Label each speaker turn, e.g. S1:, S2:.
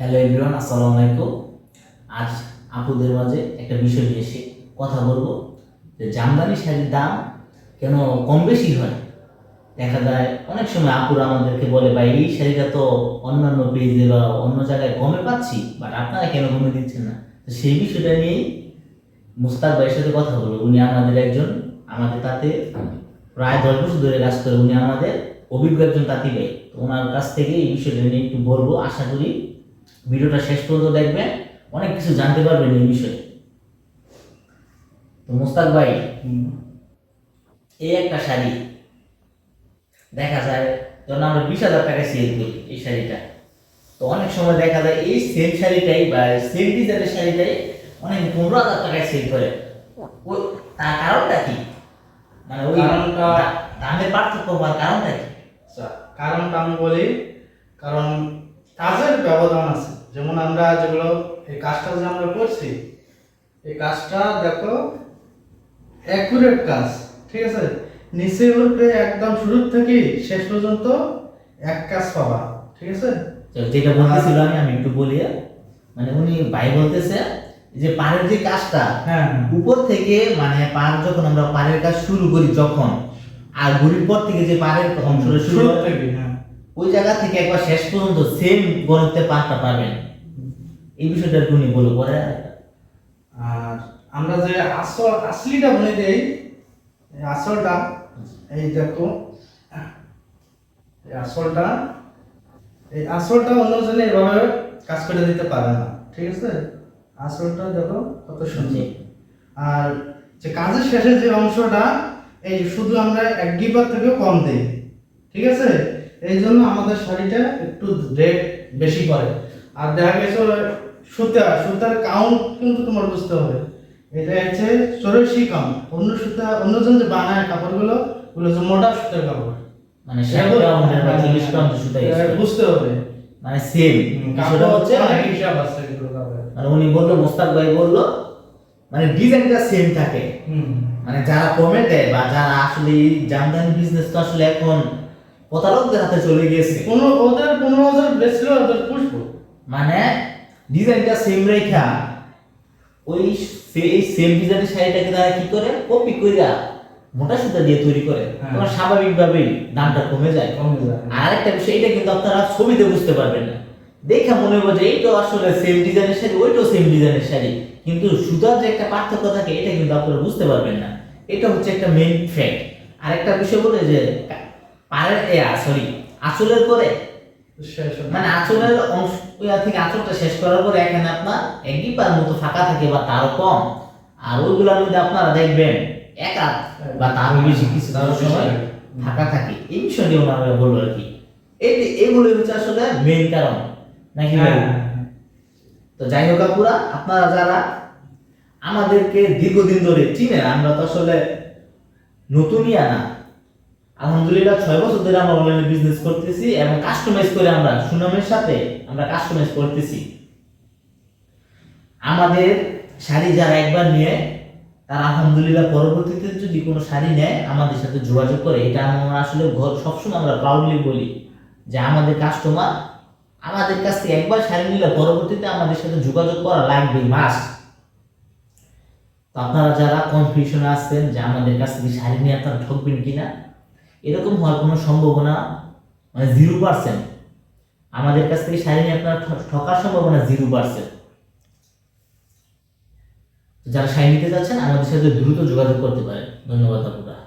S1: Hello everyone, আসসালামু আলাইকুম। আজ আপুদের মাঝে একটা বিষয় নিয়ে এসে কথা বলবো যে জামদানি শাড়ির দাম কেন কম বেশি হয়। দেখা যায় অনেক সময় আপুরা আমাদেরকে বলে, ভাই এই শাড়িটা তো অন্যান্য পেজে বা অন্য জায়গায় কমে পাচ্ছি, বাট আপনারা কেন কমে দিচ্ছেন না। তো সেই বিষয়টা নিয়েই মুস্তাক ভাইয়ের সাথে কথা বলবো। উনি আমাদের তাতে প্রায় 10 বছর ধরে কাজ করে। উনি আমাদের অভিজ্ঞ একজন তাঁতি ভাই। তো ওনার কাছ থেকে এই বিষয়টা নিয়ে একটু বলবো। আশা করি ভিডিওটা শেষ পর্যন্ত দেখবেন, অনেক কিছু জানতে পারবেন এই বিষয়ে। তো মুস্তাক ভাই, এই একটা শাড়ি দেখা যায় ধরুন আমরা 20,000 টাকায় সেল করি এই শাড়িটা। তো অনেক সময় দেখা যায় এই সেম শাড়িটাই বা সেম ডিজাইনের শাড়িটাই অনেক 15,000 টাকায় সেল করে। তার কারণটা কি? মানে ওই দামের পার্থক্য হওয়ার কারণটা কি?
S2: আচ্ছা, কারণটা আমি বলি। কারণ কাজের ব্যবধান আছে। যেমন আমরা যেগুলো এই কাজটা যে আমরা করছি, এই কাজটা দেখো অ্যাকুরেট কাজ, ঠিক আছে। নিচে উঠে একদম শুরু থেকে শেষ পর্যন্ত এক কাজ পাবা, ঠিক আছে।
S1: তো যেটা বলতেছিল আমি একটু বলি। মানে উনি ভাই বলতেছে যে পাড়ের যে কাজটা,
S2: হ্যাঁ,
S1: উপর থেকে মানে পাড় যখন আমরা পাড়ের কাজ শুরু করি যখন, আর ঘুরির পর থেকে যে পাড়ের অংশটা শুরু হয়,
S2: থেকে হ্যাঁ,
S1: ওই জায়গা থেকে একবার শেষ পর্যন্ত সেম গণতে পাড়টা পাবেন। এই বিষয়টা উনি বলে পরে।
S2: আর আমরা যে আসলিটা বলে দেই, এই আসলটা এই দেখো, এই আসলটা অন্যজনে এভাবে কাজ করে দিতে পারে না, ঠিক আছে। আসলটা দেখো কত সুন্দর। আর যে কাজের শেষে যে অংশটা, এই শুধু আমরা 1 গিপার থেকেও কম দিই, ঠিক আছে। এই জন্য আমাদের শাড়িটা একটু রেট বেশি করে। আর দেখা গেছে সুতার কাউন্ট কিন্তু তোমার বুঝতে হবে। এটা হচ্ছে 84 কাউন্ট। অন্যজন যে বানায় কাপড়গুলো, ওগুলো হচ্ছে মোটা সুতার কাপড়,
S1: মানে 60 পাউন্ডের বা 40 পাউন্ডের সুতা ইউজ করে।
S2: বুঝতে হবে।
S1: মানে সেম বিষয়টা হচ্ছে
S2: অনেক হিসাব আছে এগুলো কাপড়ের।
S1: মানে উনি বললো, মোস্তাক ভাই বললো, মানে ডিজাইনটা সেম থাকে। মানে যারা কমে দেয় বা যারা আসলে এই জামদানি বিজনেস তো আসলে এখন প্রতারকদের হাতে চলে গিয়েছে।
S2: ওদের 15,000 বেশি ওদের পুষবো।
S1: মানে ডিজাইনটা সেম রেখা ওই সেম ডিজাইনের শাড়িটাকে তারা কি করে কপি কইরা মোটা সুতা দিয়ে তৈরি করে।
S2: হ্যাঁ।
S1: তোমার স্বাভাবিকভাবেই দামটা কমে যায়। আর একটা বিষয়, এটা কিন্তু আপনারা ছবিতে বুঝতে পারবেন না। দেখে মনে হবে যে এইটা আসলে সেম ডিজাইনের শাড়ি, ওইটাও সেম ডিজাইনের শাড়ি, কিন্তু সুতার যে একটা পার্থক্য থাকে এটা কিন্তু আপনারা বুঝতে পারবেন না। এটা হচ্ছে একটা মেইন ফ্যাক্ট। আর একটা বিষয় বলে যে আঁচলের পরে, মানে আঁচলের অংশ থেকে আঁচলটা শেষ করার পরে এখানে আপনার 1 গিপার মতো ফাঁকা থাকে বা তারও কম। আর ওইগুলোর মধ্যে আপনারা দেখবেন 1 হাত বা তারও বেশি কিছু সময় ফাঁকা থাকে। এই বিষয় নিয়ে ওনারা বলবো আর কি। এগুলো হচ্ছে আসলে মেইন কারণ নাকি ভাই? তো যাই হোক আপুরা, আপনারা যারা আমাদেরকে দীর্ঘদিন ধরে চিনেন, আমরা তো আসলে নতুনই না। আলহামদুলিল্লাহ 6 বছর ধরে আমরা অনলাইনে বিজনেস করতেছি এবং কাস্টমাইজ করে আমরা সুনামের সাথে আমরা কাস্টমাইজ করতেছি। আমাদের শাড়ি যারা একবার নিয়ে, তারা আলহামদুলিল্লাহ পরবর্তীতে যদি কোনো শাড়ি নেয় আমাদের সাথে যোগাযোগ করে। এটা আমরা আসলে সবসময় আমরা প্রাউডলি বলি যে আমাদের কাস্টমার আমাদের কাছ থেকে একবার শাড়ি নিলে পরবর্তীতে আমাদের সাথে যোগাযোগ করা লাগবে, মাস্ট। তো আপনারা যারা কনফিউশনে আসছেন যে আমাদের কাছ থেকে শাড়ি নিয়ে আপনারা ঠকবেন কিনা, এরকম হওয়ার কোনো সম্ভাবনা মানে 0%। আমাদের কাছ থেকে শাড়ি নিয়ে আপনার ঠকার সম্ভাবনা 0%। যারা শাড়ি নিতে যাচ্ছেন আমাদের সাথে দ্রুত যোগাযোগ করতে পারেন। ধন্যবাদ আপনারা।